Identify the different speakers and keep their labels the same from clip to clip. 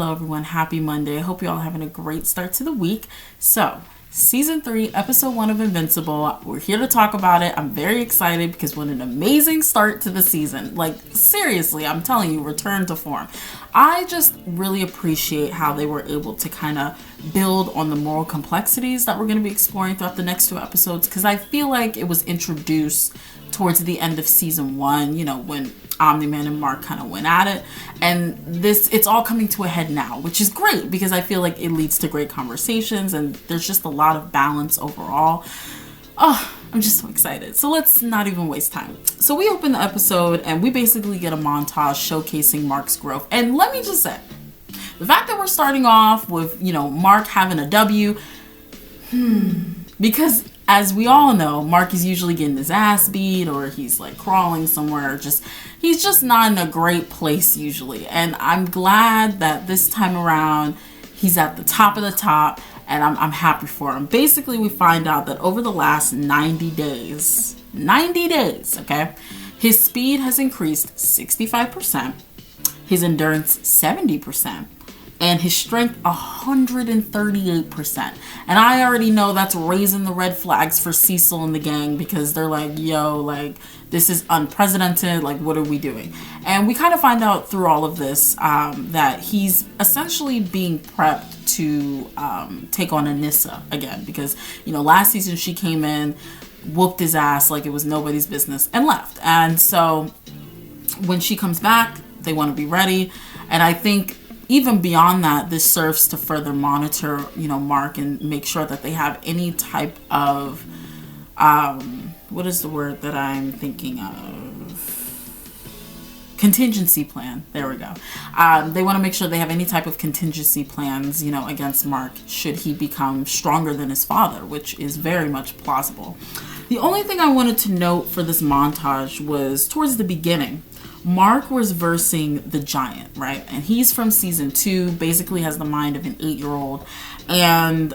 Speaker 1: Hello everyone, happy Monday. I hope you're all having a great start to the week. So, Season 3, Episode 1 of Invincible. We're here to talk about it. I'm very excited because what an amazing start to the season. Like, seriously, I'm telling you, return to form. I just really appreciate how they were able to kind of build on the moral complexities that we're going to be exploring throughout the next 2 episodes, because I feel like it was introduced towards the end of Season 1, you know, when Omni-Man and Mark kind of went at it, and it's all coming to a head now, which is great because I feel like it leads to great conversations and there's just a lot of balance overall. Oh, I'm just so excited. So let's not even waste time. So we open the episode and we basically get a montage showcasing Mark's growth. And let me just say, the fact that we're starting off with, you know, Mark having a W, because as we all know, Mark is usually getting his ass beat or he's like crawling somewhere. He's just not in a great place usually. And I'm glad that this time around he's at the top of the top, and I'm happy for him. Basically, we find out that over the last 90 days, okay, his speed has increased 65%, his endurance 70%, and his strength 138%. And I already know that's raising the red flags for Cecil and the gang, because they're like, yo, like, this is unprecedented, like, what are we doing? And we kind of find out through all of this that he's essentially being prepped to take on Anissa again, because, you know, last season she came in, whooped his ass like it was nobody's business, and left. And so when she comes back, they want to be ready. And I think even beyond that, this serves to further monitor, you know, Mark and make sure that they have any type of, what is the word that I'm thinking of? Contingency plan. There we go. They want to make sure they have any type of contingency plans, you know, against Mark should he become stronger than his father, which is very much plausible. The only thing I wanted to note for this montage was towards the beginning. Mark was versing the giant, right? And he's from season 2, basically has the mind of an 8-year-old. And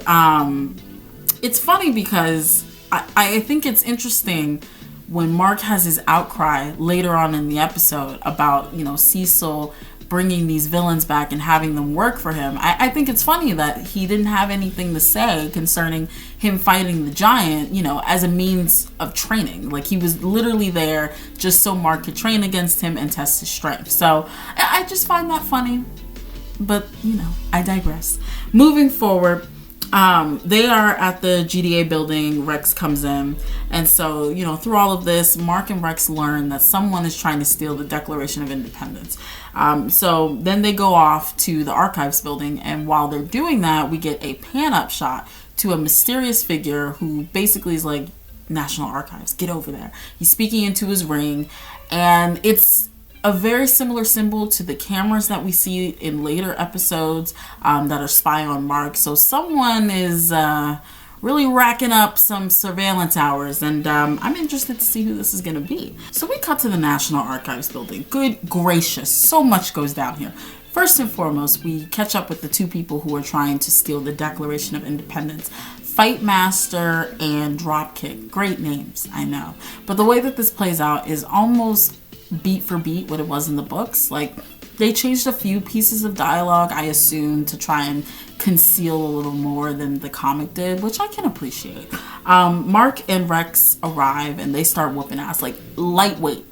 Speaker 1: it's funny because I think it's interesting when Mark has his outcry later on in the episode about, you know, Cecil bringing these villains back and having them work for him. I think it's funny that he didn't have anything to say concerning him fighting the giant, you know, as a means of training. Like, he was literally there just so Mark could train against him and test his strength. So I just find that funny, but, you know, I digress. Moving forward, they are at the GDA building. Rex comes in, and so, you know, through all of this, Mark and Rex learn that someone is trying to steal the Declaration of Independence. So then they go off to the archives building, and while they're doing that, we get a pan-up shot to a mysterious figure who basically is like, National Archives, get over there. He's speaking into his ring, and it's a very similar symbol to the cameras that we see in later episodes that are spying on Mark. So someone is really racking up some surveillance hours, and I'm interested to see who this is going to be. So we cut to the National Archives building. Good gracious, so much goes down here. First and foremost, we catch up with the 2 people who are trying to steal the Declaration of Independence. Fightmaster and Dropkick. Great names, I know. But the way that this plays out is almost beat for beat what it was in the books. Like, they changed a few pieces of dialogue, I assume, to try and conceal a little more than the comic did, which I can appreciate. Mark and Rex arrive and they start whooping ass, like, lightweight.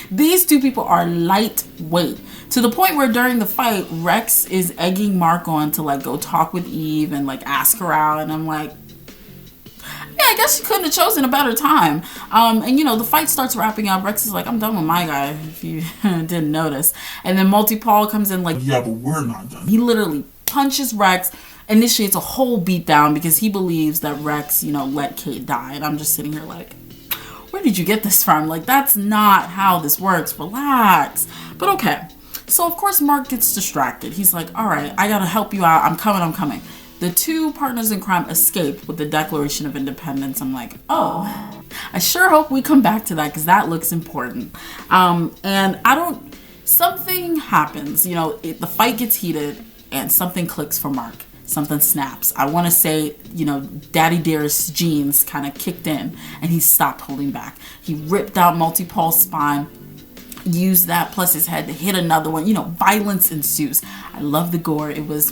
Speaker 1: These 2 people are lightweight, to the point where during the fight, Rex is egging Mark on to, like, go talk with Eve and, like, ask her out, and I'm like, yeah, I guess you couldn't have chosen a better time. And, you know, the fight starts wrapping up. Rex is like, I'm done with my guy, if you didn't notice. And then Multi-Paul comes in like, yeah, but we're not done. He literally punches Rex, initiates a whole beatdown because he believes that Rex, you know, let Kate die. And I'm just sitting here like, where did you get this from? Like, that's not how this works. Relax. But okay. So, of course, Mark gets distracted. He's like, all right, I got to help you out. I'm coming. The 2 partners in crime escaped with the Declaration of Independence. I'm like, oh, I sure hope we come back to that because that looks important. And something happens, you know, the fight gets heated and something clicks for Mark. Something snaps. I want to say, you know, Daddy Dearest genes kind of kicked in and he stopped holding back. He ripped out Multi-Paul's spine. use that plus his head to hit another one. Violence ensues. I love the gore. It was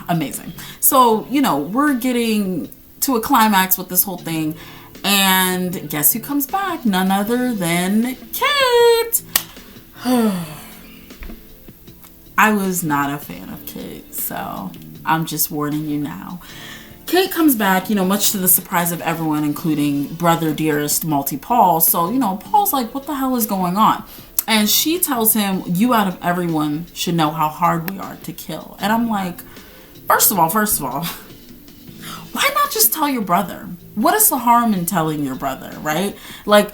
Speaker 1: amazing. So, we're getting to a climax with this whole thing. And guess who comes back? None other than Kate. I was not a fan of Kate, so I'm just warning you now. Kate comes back, much to the surprise of everyone, including brother dearest Multi Paul. So, Paul's like, what the hell is going on? And she tells him, you out of everyone should know how hard we are to kill. And I'm like, first of all, why not just tell your brother? What is the harm in telling your brother, right? Like,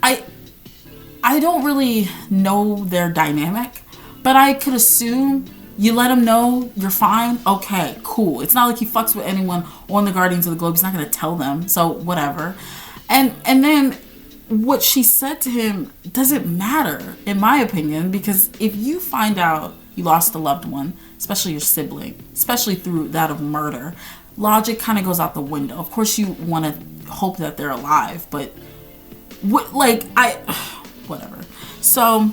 Speaker 1: I don't really know their dynamic, but I could assume you let him know you're fine. Okay, cool. It's not like he fucks with anyone on the Guardians of the Globe. He's not going to tell them. So whatever. And then what she said to him doesn't matter, in my opinion, because if you find out you lost a loved one, especially your sibling, especially through that of murder, logic kind of goes out the window. Of course, you want to hope that they're alive, but whatever. So,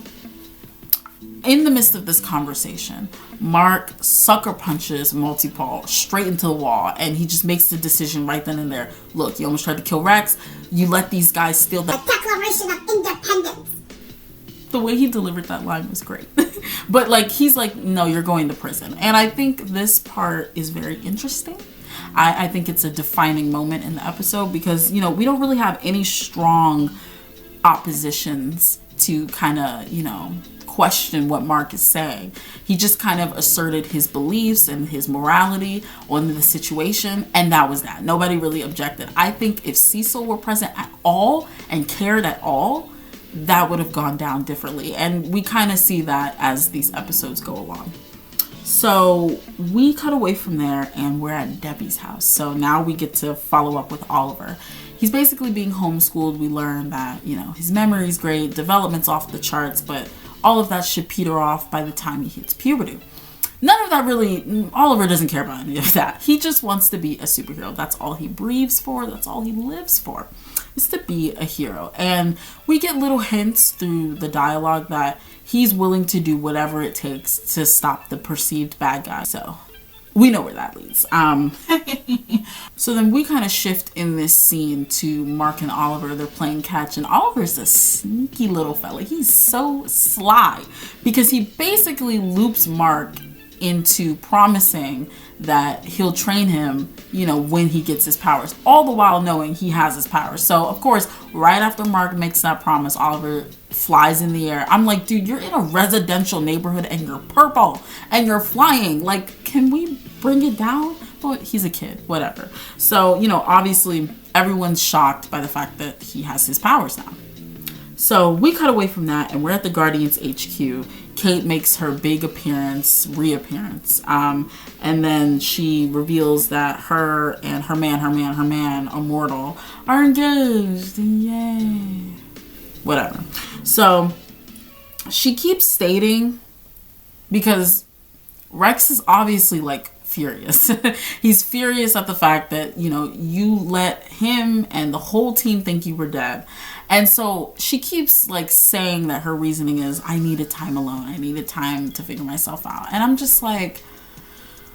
Speaker 1: in the midst of this conversation, Mark sucker punches Multi Paul straight into the wall, and he just makes the decision right then and there. Look, you almost tried to kill Rex. You let these guys steal the Declaration of Independence. The way he delivered that line was great. But he's like, no, you're going to prison. And I think this part is very interesting. I think it's a defining moment in the episode because, we don't really have any strong oppositions to kind of, question what Mark is saying. He just kind of asserted his beliefs and his morality on the situation, and that was that. Nobody really objected. I think if Cecil were present at all and cared at all, that would have gone down differently. And we kind of see that as these episodes go along. So we cut away from there and we're at Debbie's house. So now we get to follow up with Oliver. He's basically being homeschooled. We learn that, his memory's great, development's off the charts, but all of that should peter off by the time he hits puberty. None of that really, Oliver doesn't care about any of that. He just wants to be a superhero. That's all he breathes for. That's all he lives for, is to be a hero. And we get little hints through the dialogue that he's willing to do whatever it takes to stop the perceived bad guy. So we know where that leads. So then we kind of shift in this scene to Mark and Oliver. They're playing catch, and Oliver's a sneaky little fella. He's so sly because he basically loops Mark into promising that he'll train him, when he gets his powers, all the while knowing he has his powers. So, of course, right after Mark makes that promise, Oliver flies in the air. I'm like, dude, you're in a residential neighborhood and you're purple and you're flying. Like, can we bring it down? But he's a kid, whatever. So, obviously everyone's shocked by the fact that he has his powers now. So we cut away from that and we're at the Guardians HQ. Kate makes her big reappearance. And then she reveals that her and her man, Immortal, are engaged. Yay. Whatever. So she keeps stating, because Rex is obviously furious. He's furious at the fact that, you let him and the whole team think you were dead. And so she keeps saying that her reasoning is, I needed time alone. I needed time to figure myself out. And I'm just like,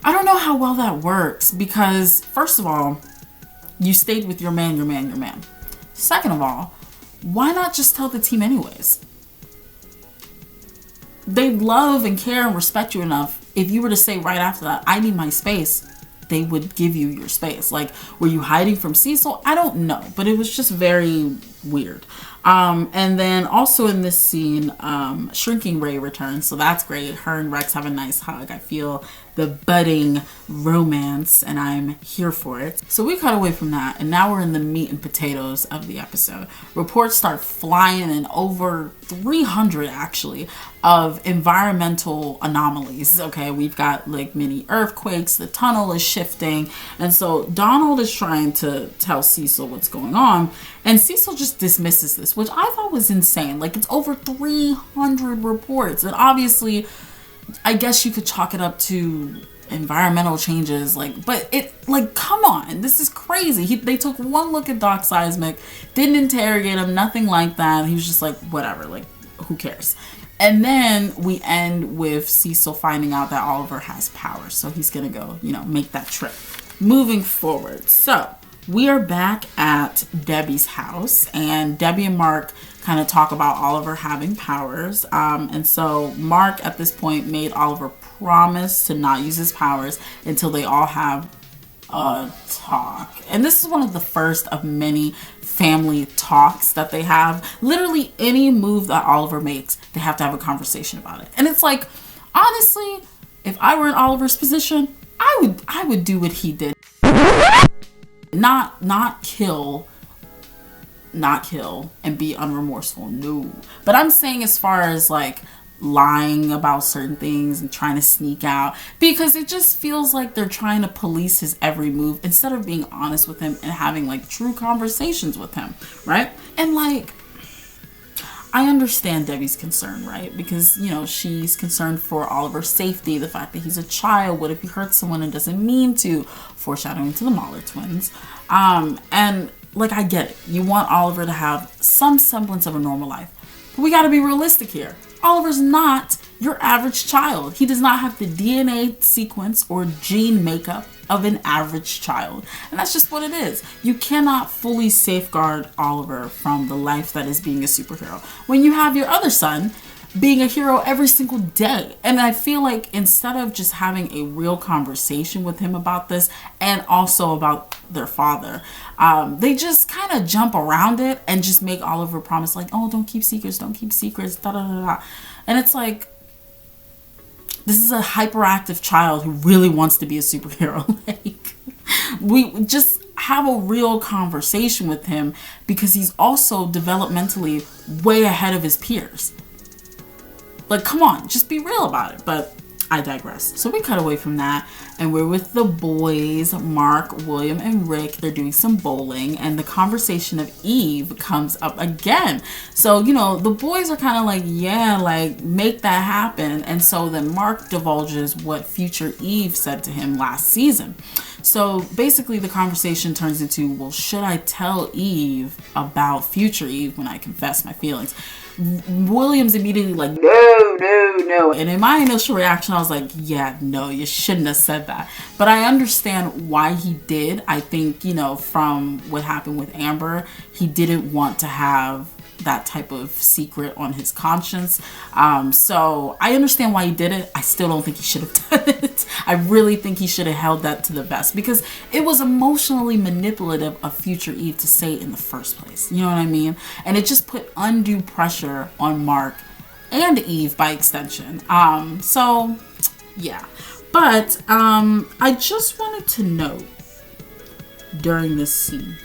Speaker 1: I don't know how well that works because first of all, you stayed with your man. Second of all, why not just tell the team anyways? They love and care and respect you enough. If you were to say right after that, I need my space, they would give you your space. Were you hiding from Cecil? I don't know, but it was just very weird. And then also in this scene, Shrinking Ray returns, so that's great. Her and Rex have a nice hug. I feel the budding romance, and I'm here for it. So we cut away from that, and now we're in the meat and potatoes of the episode. Reports start flying in, over 300 actually, of environmental anomalies. Okay, we've got mini earthquakes, the tunnel is shifting, and so Donald is trying to tell Cecil what's going on, and Cecil just dismisses this, which I thought was insane. It's over 300 reports, and obviously I guess you could chalk it up to environmental changes, but come on, this is crazy. They took one look at Doc Seismic, didn't interrogate him, nothing like that. He was just whatever, who cares? And then we end with Cecil finding out that Oliver has power. So he's going to go, make that trip. Moving forward. So we are back at Debbie's house, and Debbie and Mark kind of talk about Oliver having powers. And so Mark at this point made Oliver promise to not use his powers until they all have a talk. And this is one of the first of many family talks that they have. Literally any move that Oliver makes, they have to have a conversation about it. And it's like, honestly, if I were in Oliver's position, I would do what he did. Not kill and be unremorseful. No. But I'm saying as far as like lying about certain things and trying to sneak out, because it just feels like they're trying to police his every move instead of being honest with him and having like true conversations with him, right? And like, I understand Debbie's concern, right? Because, she's concerned for Oliver's safety, the fact that he's a child. What if he hurts someone and doesn't mean to? Foreshadowing to the Mahler twins. And like, I get it. You want Oliver to have some semblance of a normal life. But we got to be realistic here. Oliver's not your average child. He does not have the DNA sequence or gene makeup of an average child. And that's just what it is. You cannot fully safeguard Oliver from the life that is being a superhero when you have your other son being a hero every single day. And I feel like instead of just having a real conversation with him about this and also about their father, they just kind of jump around it and just make Oliver promise like, oh, don't keep secrets, da da da da. And it's like, this is a hyperactive child who really wants to be a superhero. Like, we just have a real conversation with him because he's also developmentally way ahead of his peers. Like, come on, just be real about it. But I digress. So we cut away from that and we're with the boys, Mark, William, and Rick. They're doing some bowling and the conversation of Eve comes up again. So, the boys are kind of like, yeah, like make that happen. And so then Mark divulges what future Eve said to him last season. So basically the conversation turns into, well, should I tell Eve about future Eve when I confess my feelings? William's immediately like, no. And in my initial reaction, I was like, yeah, no, you shouldn't have said that. But I understand why he did. I think, from what happened with Amber, he didn't want to have that type of secret on his conscience. So I understand why he did it. I still don't think he should have done it. I really think he should have held that to the vest because it was emotionally manipulative of future Eve to say it in the first place. You know what I mean? And it just put undue pressure on Mark and Eve by extension. So yeah. But I just wanted to note during this scene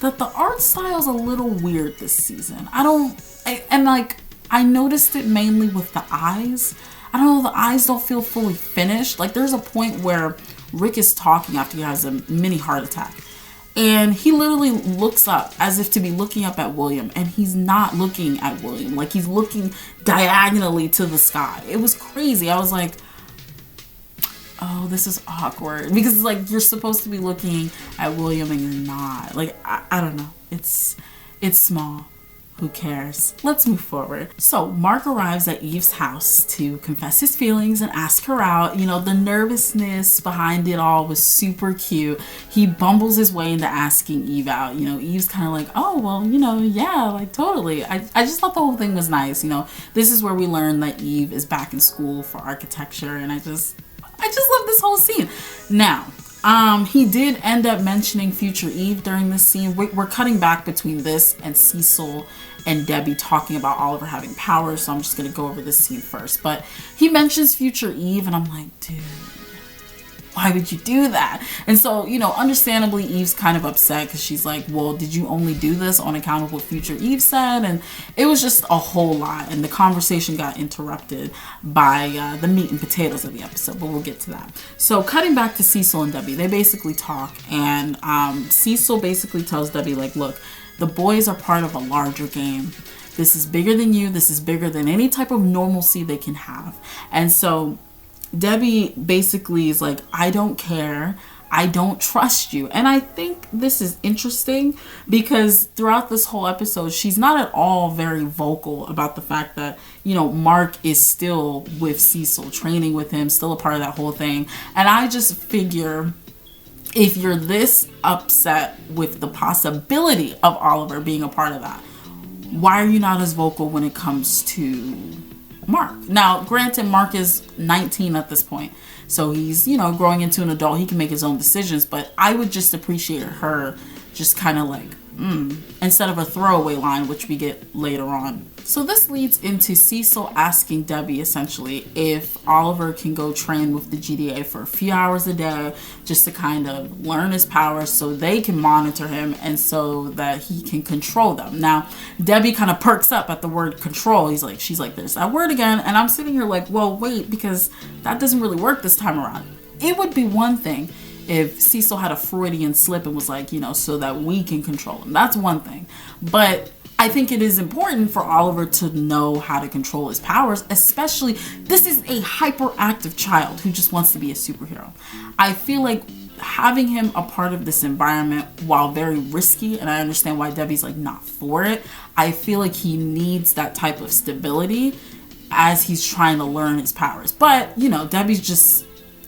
Speaker 1: that the art style is a little weird this season. I noticed it mainly with the eyes. I don't know, the eyes don't feel fully finished. Like there's a point where Rick is talking after he has a mini heart attack. And he literally looks up as if to be looking up at William. And he's not looking at William. Like he's looking diagonally to the sky. It was crazy. I was like, oh, this is awkward. Because it's like you're supposed to be looking at William and you're not. Like, I don't know. It's small. Who cares? Let's move forward. So Mark arrives at Eve's house to confess his feelings and ask her out. The nervousness behind it all was super cute. He bumbles his way into asking Eve out. Eve's kind of like, oh, well, yeah, like totally. I just thought the whole thing was nice. This is where we learn that Eve is back in school for architecture. And I just love this whole scene. Now, he did end up mentioning future Eve during this scene. We're cutting back between this and Cecil and Debbie talking about Oliver having powers, so I'm just going to go over this scene first. But he mentions future Eve, and I'm like, dude, why would you do that? And so, understandably, Eve's kind of upset because she's like, well, did you only do this on account of what future Eve said? And it was just a whole lot. And the conversation got interrupted by the meat and potatoes of the episode, but we'll get to that. So cutting back to Cecil and Debbie, they basically talk. And Cecil basically tells Debbie, like, look, the boys are part of a larger game. This is bigger than you. This is bigger than any type of normalcy they can have. And so Debbie basically is like, I don't care. I don't trust you. And I think this is interesting because throughout this whole episode, she's not at all very vocal about the fact that, you know, Mark is still with Cecil, training with him, still a part of that whole thing. And I just figure, if you're this upset with the possibility of Oliver being a part of that, why are you not as vocal when it comes to Mark? Now, granted, Mark is 19 at this point, so he's, you know, growing into an adult. He can make his own decisions, but I would just appreciate her just kind of like, instead of a throwaway line, which we get later on. So this leads into Cecil asking Debbie, essentially, if Oliver can go train with the GDA for a few hours a day just to kind of learn his powers so they can monitor him and so that he can control them. Now, Debbie kind of perks up at the word control. She's like, there's that word again. And I'm sitting here like, well, wait, because that doesn't really work this time around. It would be one thing if Cecil had a Freudian slip and was like, you know, so that we can control him. That's one thing. But I think it is important for Oliver to know how to control his powers, especially this is a hyperactive child who just wants to be a superhero. I feel like having him a part of this environment, while very risky, and I understand why Debbie's like not for it, I feel like he needs that type of stability as he's trying to learn his powers. But, you know,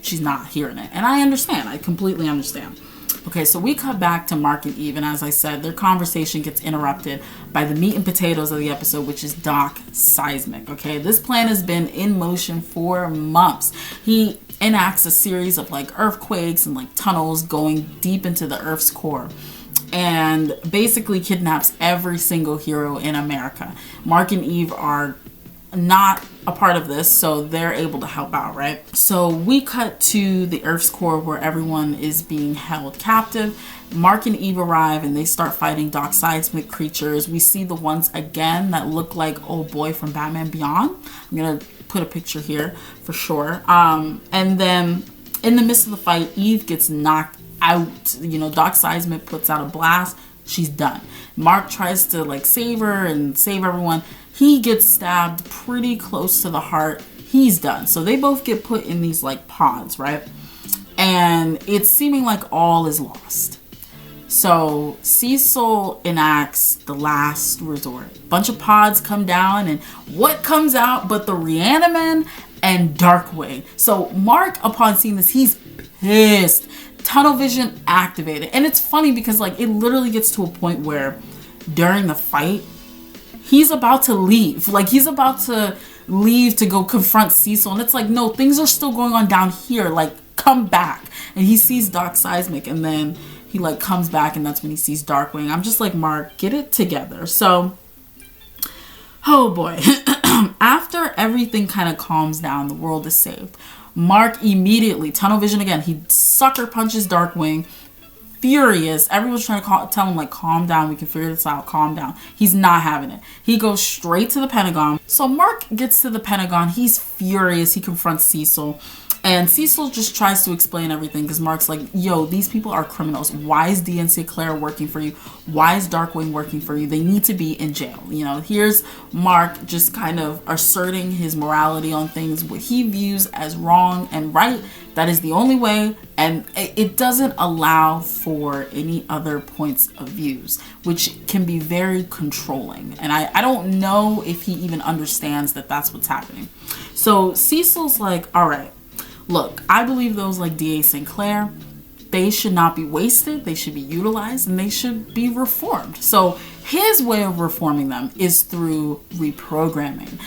Speaker 1: she's not hearing it. And I understand. I completely understand. Okay, so we cut back to Mark and Eve, and as I said, their conversation gets interrupted by the meat and potatoes of the episode, which is Doc Seismic. Okay, this plan has been in motion for months. He enacts a series of like earthquakes and like tunnels going deep into the Earth's core, and basically kidnaps every single hero in America. Mark and Eve are not a part of this, so they're able to help out, right? So we cut to the Earth's core where everyone is being held captive. Mark and Eve arrive and they start fighting Doc Seismic creatures. We see the ones again that look like old boy from Batman Beyond. I'm gonna put a picture here for sure. And then in the midst of the fight, Eve gets knocked out. You know, Doc Seismic puts out a blast. She's done. Mark tries to like save her and save everyone. He gets stabbed pretty close to the heart. He's done. So they both get put in these like pods, right? And it's seeming like all is lost. So Cecil enacts the last resort. Bunch of pods come down, and what comes out but the Reaniman and Darkwing. So Mark, upon seeing this, he's pissed. Tunnel vision activated. And it's funny because like it literally gets to a point where during the fight, he's about to leave. Like he's about to leave to go confront Cecil. And it's like, no, things are still going on down here. Like, come back. And he sees Doc Seismic, and then he like comes back, and that's when he sees Darkwing. I'm just like, Mark, get it together. So, oh boy. After everything kind of calms down, the world is saved. Mark immediately, tunnel vision again, he sucker punches Darkwing. Furious. Everyone's trying to tell him like, calm down, we can figure this out, calm down. He's not having it. He goes straight to the Pentagon. So Mark gets to the Pentagon. He's furious. He confronts Cecil, and Cecil just tries to explain everything because Mark's like, yo, these people are criminals. Why is D and Sinclair working for you? Why is Darkwing working for you? They need to be in jail. You know, here's Mark just kind of asserting his morality on things, what he views as wrong and right. That is the only way, and it doesn't allow for any other points of views, which can be very controlling. And I don't know if he even understands that that's what's happening. So Cecil's like, all right, look, I believe those like D.A. Sinclair, they should not be wasted, they should be utilized, and they should be reformed. So his way of reforming them is through reprogramming.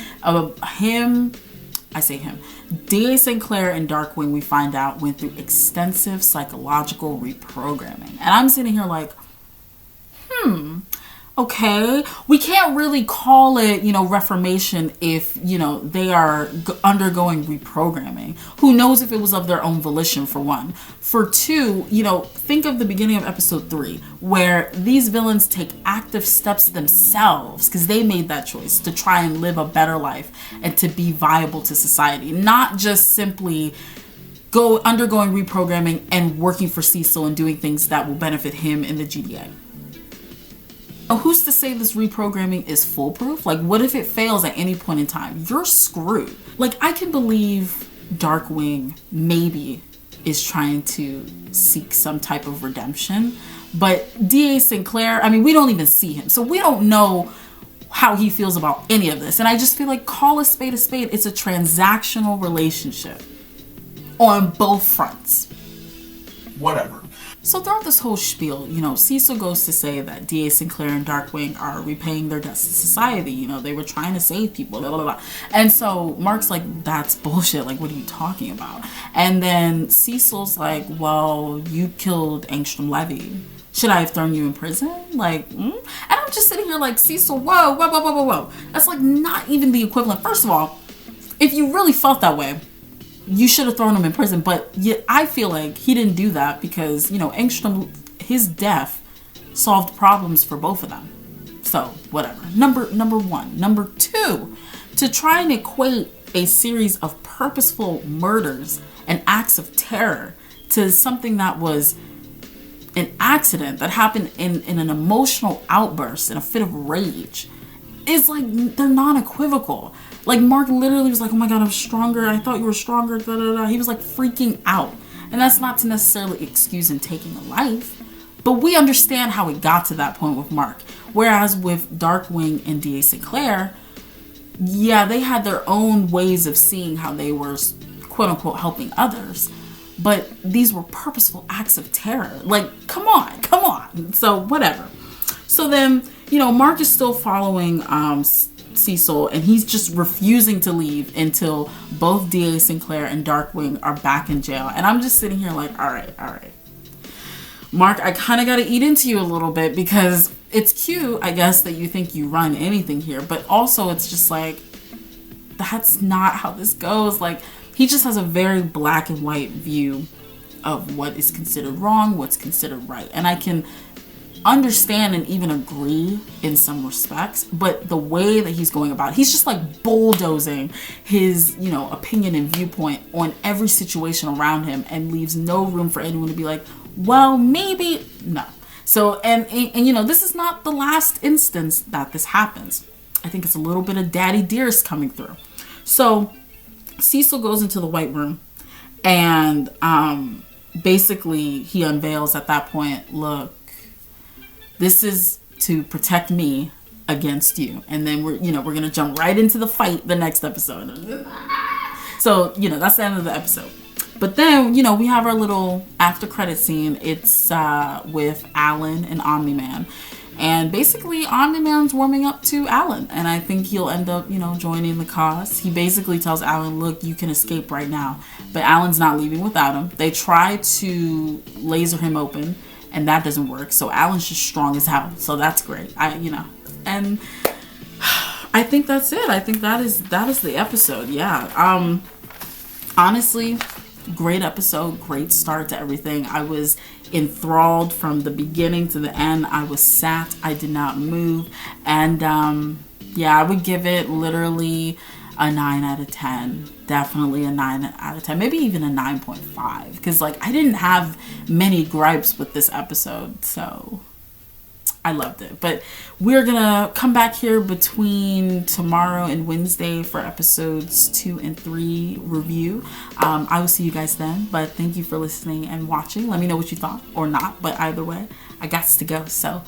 Speaker 1: D.A. Sinclair and Darkwing, we find out, went through extensive psychological reprogramming. And I'm sitting here like, okay, we can't really call it, you know, reformation if, you know, they are undergoing reprogramming. Who knows if it was of their own volition, for one. For two, you know, think of the beginning of episode 3, where these villains take active steps themselves because they made that choice to try and live a better life and to be viable to society, not just simply undergoing reprogramming and working for Cecil and doing things that will benefit him in the GDA. Who's to say this reprogramming is foolproof? Like, what if it fails at any point in time? You're screwed. Like, I can believe Darkwing maybe is trying to seek some type of redemption. But D.A. Sinclair, I mean, we don't even see him. So we don't know how he feels about any of this. And I just feel like, call a spade a spade. It's a transactional relationship on both fronts.
Speaker 2: Whatever.
Speaker 1: So throughout this whole spiel, you know, Cecil goes to say that D.A. Sinclair and Darkwing are repaying their debts to society. You know, they were trying to save people, blah, blah, blah. And so Mark's like, that's bullshit. Like, what are you talking about? And then Cecil's like, well, you killed Angstrom Levy. Should I have thrown you in prison? Like, And I'm just sitting here like, Cecil, whoa, whoa, whoa, whoa, whoa, whoa. That's like not even the equivalent. First of all, if you really felt that way, you should have thrown him in prison. But yet I feel like he didn't do that because, you know, Angstrom, his death solved problems for both of them. So whatever. Number one. Number two, to try and equate a series of purposeful murders and acts of terror to something that was an accident that happened in an emotional outburst, in a fit of rage, is like, they're non-equivocal. Like, Mark literally was like, oh my God, I'm stronger. I thought you were stronger. Da, da, da. He was like freaking out. And that's not to necessarily excuse him taking a life, but we understand how it got to that point with Mark. Whereas with Darkwing and D.A. Sinclair, yeah, they had their own ways of seeing how they were, quote unquote, helping others. But these were purposeful acts of terror. Like, come on. So whatever. So then, you know, Mark is still following Cecil, and he's just refusing to leave until both D.A. Sinclair and Darkwing are back in jail. And I'm just sitting here like, all right. Mark, I kind of got to eat into you a little bit, because it's cute, I guess, that you think you run anything here. But also it's just like, that's not how this goes. Like, he just has a very black and white view of what is considered wrong, what's considered right. And I can understand and even agree in some respects, but the way that he's going about it, he's just like bulldozing his, you know, opinion and viewpoint on every situation around him, and leaves no room for anyone to be like, well, maybe no. So, and you know, this is not the last instance that this happens. I think it's a little bit of Daddy Dearest coming through. So Cecil goes into the White Room, and basically he unveils at that point, look, this is to protect me against you. And then we're going to jump right into the fight the next episode. So, you know, that's the end of the episode. But then, you know, we have our little after credit scene. It's with Allan and Omni-Man. And basically, Omni-Man's warming up to Allan. And I think he'll end up, you know, joining the cause. He basically tells Allan, look, you can escape right now. But Allan's not leaving without him. They try to laser him open, and that doesn't work. So Allan's just strong as hell. So that's great. And I think that's it. I think that is the episode. Yeah. Honestly, great episode. Great start to everything. I was enthralled from the beginning to the end. I was sat. I did not move. And yeah, I would give it literally a 9 out of 10. Definitely a 9 out of 10. Maybe even a 9.5. Because, like, I didn't have many gripes with this episode. So I loved it. But we're going to come back here between tomorrow and Wednesday for episodes 2 and 3 review. I will see you guys then. But thank you for listening and watching. Let me know what you thought or not. But either way, I got to go. So